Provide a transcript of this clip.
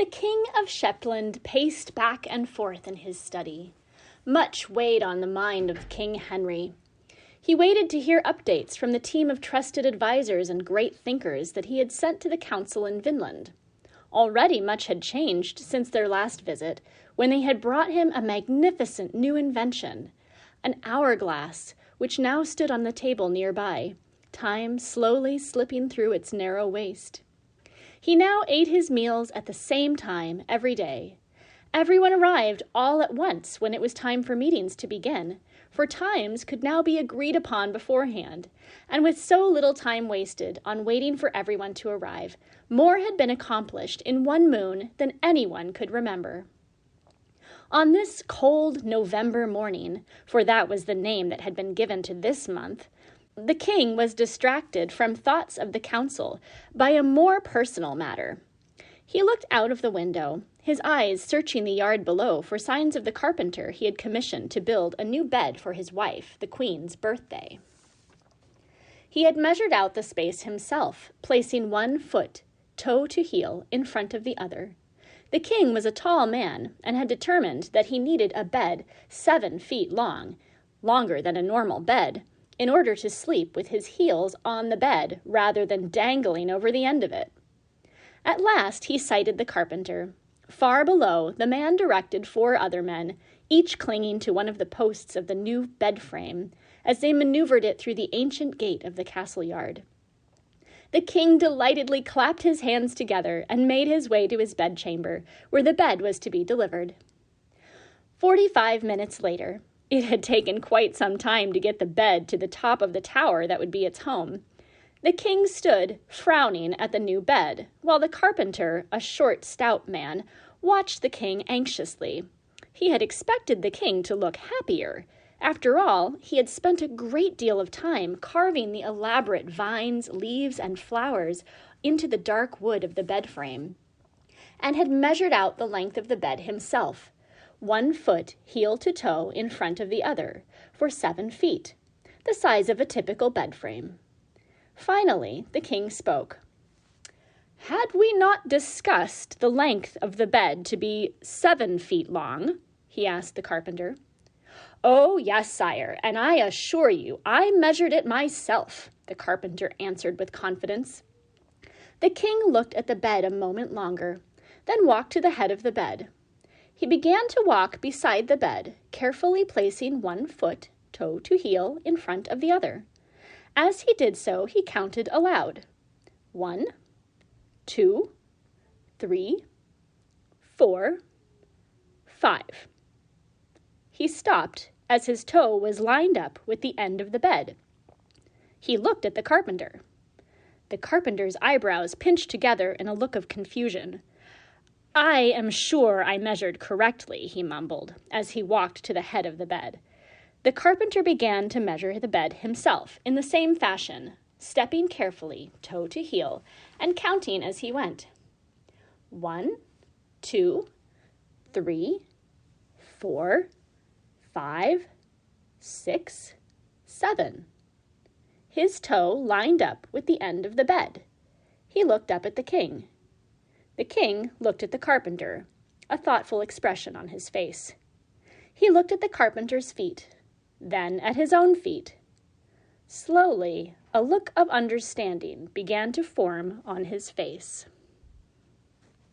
The King of Shepland paced back and forth in his study. Much weighed on the mind of King Henry. He waited to hear updates from the team of trusted advisors and great thinkers that he had sent to the council in Vinland. Already much had changed since their last visit, when they had brought him a magnificent new invention, an hourglass, which now stood on the table nearby, time slowly slipping through its narrow waist. He now ate his meals at the same time every day. Everyone arrived all at once when it was time for meetings to begin, for times could now be agreed upon beforehand, and with so little time wasted on waiting for everyone to arrive, more had been accomplished in one moon than anyone could remember. On this cold November morning, for that was the name that had been given to this month, the king was distracted from thoughts of the council by a more personal matter. He looked out of the window, his eyes searching the yard below for signs of the carpenter he had commissioned to build a new bed for his wife, the queen's birthday. He had measured out the space himself, placing 1 foot, toe to heel, in front of the other. The king was a tall man and had determined that he needed a bed 7 feet long, longer than a normal bed, in order to sleep with his heels on the bed rather than dangling over the end of it. At last he sighted the carpenter. Far below, the man directed 4 other men, each clinging to one of the posts of the new bed frame, as they maneuvered it through the ancient gate of the castle yard. The king delightedly clapped his hands together and made his way to his bedchamber, where the bed was to be delivered. 45 minutes later, it had taken quite some time to get the bed to the top of the tower that would be its home. The king stood, frowning at the new bed, while the carpenter, a short, stout man, watched the king anxiously. He had expected the king to look happier. After all, he had spent a great deal of time carving the elaborate vines, leaves, and flowers into the dark wood of the bed frame, and had measured out the length of the bed himself, 1 foot, heel to toe, in front of the other, for 7 feet, the size of a typical bed frame. Finally, the king spoke. "Had we not discussed the length of the bed to be 7 feet long?" he asked the carpenter. "Oh, yes, sire, and I assure you I measured it myself," the carpenter answered with confidence. The king looked at the bed a moment longer, then walked to the head of the bed. He began to walk beside the bed, carefully placing 1 foot, toe to heel, in front of the other. As he did so, he counted aloud. 1, 2, 3, 4, 5. He stopped as his toe was lined up with the end of the bed. He looked at the carpenter. The carpenter's eyebrows pinched together in a look of confusion. "I am sure I measured correctly," he mumbled, as he walked to the head of the bed. The carpenter began to measure the bed himself in the same fashion, stepping carefully, toe to heel, and counting as he went. 1, 2, 3, 4, 5, 6, 7. His toe lined up with the end of the bed. He looked up at the king. The king looked at the carpenter, a thoughtful expression on his face. He looked at the carpenter's feet, then at his own feet. Slowly, a look of understanding began to form on his face.